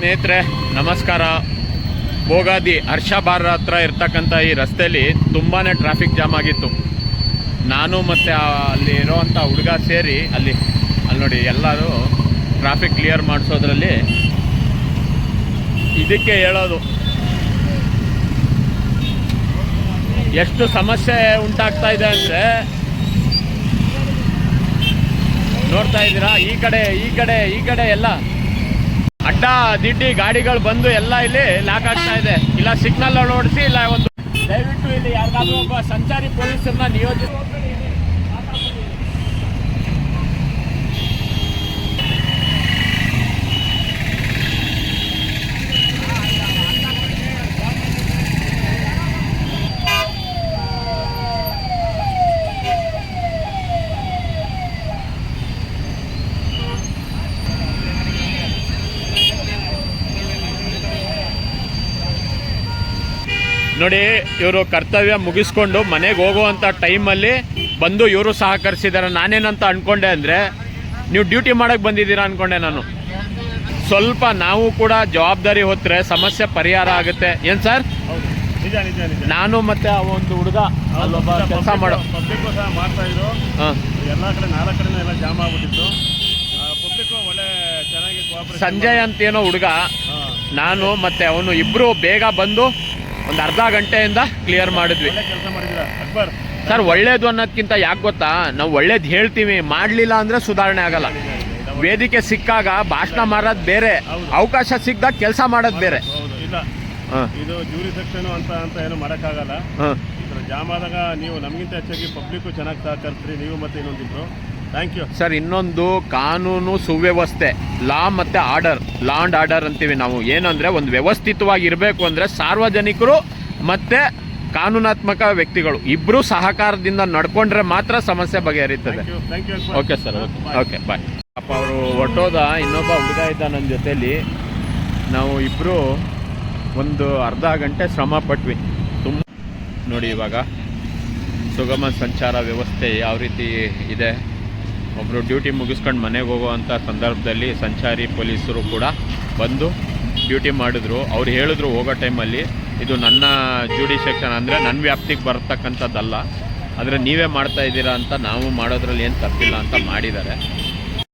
ಸ್ನೇಹಿತರೆ ನಮಸ್ಕಾರ. ಭೋಗಾದಿ ಹರ್ಷಭಾರ ಹತ್ರ ಇರ್ತಕ್ಕಂಥ ಈ ರಸ್ತೆಯಲ್ಲಿ ತುಂಬಾ ಟ್ರಾಫಿಕ್ ಜಾಮ್ ಆಗಿತ್ತು. ನಾನು ಮತ್ತು ಅಲ್ಲಿ ಇರೋವಂಥ ಹುಡುಗ ಸೇರಿ ಅಲ್ಲಿ ನೋಡಿ ಎಲ್ಲರೂ ಟ್ರಾಫಿಕ್ ಕ್ಲಿಯರ್ ಮಾಡಿಸೋದ್ರಲ್ಲಿ ಇದಕ್ಕೆ ಹೇಳೋದು ಎಷ್ಟು ಸಮಸ್ಯೆ ಉಂಟಾಗ್ತಾ ಇದೆ ಅಂದರೆ ನೋಡ್ತಾ ಇದ್ದೀರಾ. ಈ ಕಡೆ ಎಲ್ಲ ಅಡ್ಡ ದಿಡ್ಡಿ ಗಾಡಿಗಳು ಬಂದು ಎಲ್ಲ ಇಲ್ಲಿ ಲಾಕ್ ಆಗ್ತಾ ಇದೆ. ಇಲ್ಲ ಸಿಗ್ನಲ್ ನೋಡಿಸಿ, ಇಲ್ಲ ಒಂದು ದಯವಿಟ್ಟು ಇಲ್ಲಿ ಯಾರಿಗಾದ್ರೂ ಒಬ್ಬ ಸಂಚಾರಿ ಪೊಲೀಸರನ್ನ ನಿಯೋಜಿಸಿ. ನೋಡಿ, ಇವರು ಕರ್ತವ್ಯ ಮುಗಿಸ್ಕೊಂಡು ಮನೆಗೆ ಹೋಗುವಂಥ ಟೈಮಲ್ಲಿ ಬಂದು ಇವರು ಸಹಕರಿಸಿದ್ದಾರೆ. ನಾನೇನಂತ ಅಂದ್ಕೊಂಡೆ ಅಂದರೆ ನೀವು ಡ್ಯೂಟಿ ಮಾಡೋಕ್ಕೆ ಬಂದಿದ್ದೀರಾ ಅಂದ್ಕೊಂಡೆ ನಾನು. ಸ್ವಲ್ಪ ನಾವು ಕೂಡ ಜವಾಬ್ದಾರಿ ಹೊತ್ತರೆ ಸಮಸ್ಯೆ ಪರಿಹಾರ ಆಗುತ್ತೆ. ಏನು ಸರ್? ನಾನು ಮತ್ತೆ ಆ ಒಂದು ಹುಡುಗ ಅಲ್ಲೊಬ್ಬ ಕೆಲಸ ಮಾಡೋ ಮಾಡ್ತಾ ಇದ್ರು. ಎಲ್ಲ ಕಡೆ 4 ಕಡೆ ಎಲ್ಲ ಜಾಮ್ ಆಗ್ಬಿಟ್ಟಿತ್ತು. ಪಬ್ಲಿಕ್ ಒಳ್ಳೆ ಚೆನ್ನಾಗಿ ಸಂಜಯ್ ಅಂತ ಏನೋ ಹುಡುಗ, ನಾನು ಮತ್ತೆ ಅವನು ಇಬ್ಬರು ಬೇಗ ಬಂದು ಒಂದು ಅರ್ಧ ಗಂಟೆಯಿಂದ ಕ್ಲಿಯರ್ ಮಾಡಿದ್ವಿ. ಕೆಲಸ ಮಾಡಿದ್ರ ಅಕ್ಬರ್ ಸರ್. ಒಳ್ಳೇದು ಅನ್ನೋದಕ್ಕಿಂತ ಯಾಕೆ ಗೊತ್ತಾ, ನಾವು ಒಳ್ಳೇದು ಹೇಳ್ತೀವಿ, ಮಾಡಲಿಲ್ಲ ಅಂದರೆ ಸುಧಾರಣೆ ಆಗಲ್ಲ. ವೇದಿಕೆ ಸಿಕ್ಕಾಗ ಭಾಷಣ ಮಾಡೋದು ಬೇರೆ, ಅವಕಾಶ ಸಿಕ್ಕಿದಾಗ ಕೆಲಸ ಮಾಡೋದು ಬೇರೆ. ಇಲ್ಲ, ಇದು ಜೂರಿ ಸೆಕ್ಷನ್ ಅಂತ ಏನು ಮಾಡೋಕ್ಕಾಗಲ್ಲ. ಜಾಮ್ ಆದಾಗ ನೀವು ನಮಗಿಂತ ಹೆಚ್ಚಾಗಿ ಪಬ್ಲಿಕ್ ಚೆನ್ನಾಗಿ ಸಹಕರಿಸ್ರಿ, ನೀವು ಮತ್ತೆ ಇನ್ನೊಂದಿಬ್ರು. Thank you sir. ಇನ್ನೊಂದು ಕಾನೂನು ಸುವ್ಯವಸ್ಥೆ, ಲಾ ಮತ್ತು ಆರ್ಡರ್, ಲಾ ಆ್ಯಂಡ್ ಆರ್ಡರ್ ಅಂತೀವಿ ನಾವು. ಏನಂದರೆ ಒಂದು ವ್ಯವಸ್ಥಿತವಾಗಿ ಇರಬೇಕು ಅಂದರೆ ಸಾರ್ವಜನಿಕರು ಮತ್ತು ಕಾನೂನಾತ್ಮಕ ವ್ಯಕ್ತಿಗಳು ಇಬ್ಬರೂ ಸಹಕಾರದಿಂದ ನಡ್ಕೊಂಡ್ರೆ ಮಾತ್ರ ಸಮಸ್ಯೆ ಬಗೆಹರಿತದೆ. Okay sir, okay bye. ಪಾಪ ಅವರು ಹೊಟ್ಟೋದ, ಇನ್ನೊಬ್ಬ ಹುಡುಗ ಇದ್ದ ನನ್ನ ಜೊತೆಯಲ್ಲಿ. ನಾವು ಇಬ್ಬರು ಒಂದು ಅರ್ಧ ಗಂಟೆ ಶ್ರಮ ಪಟ್ವಿ. ತುಂಬ ನೋಡಿ, ಇವಾಗ ಸುಗಮ ಸಂಚಾರ ವ್ಯವಸ್ಥೆ ಯಾವ ರೀತಿ ಇದೆ. ಒಬ್ಬರು ಡ್ಯೂಟಿ ಮುಗಿಸ್ಕೊಂಡು ಮನೆಗೆ ಹೋಗುವಂಥ ಸಂದರ್ಭದಲ್ಲಿ ಸಂಚಾರಿ ಪೊಲೀಸರು ಕೂಡ ಬಂದು ಡ್ಯೂಟಿ ಮಾಡಿದ್ರು. ಅವ್ರು ಹೇಳಿದ್ರು ಹೋಗೋ ಟೈಮಲ್ಲಿ, ಇದು ನನ್ನ ಜೂಡಿಸೆಕ್ಷನ್ ಅಂದರೆ ನನ್ನ ವ್ಯಾಪ್ತಿಗೆ ಬರ್ತಕ್ಕಂಥದ್ದಲ್ಲ, ಆದರೆ ನೀವೇ ಮಾಡ್ತಾ ಇದ್ದೀರಾ ಅಂತ, ನಾವು ಮಾಡೋದ್ರಲ್ಲಿ ಏನು ತಪ್ಪಿಲ್ಲ ಅಂತ ಮಾಡಿದ್ದಾರೆ.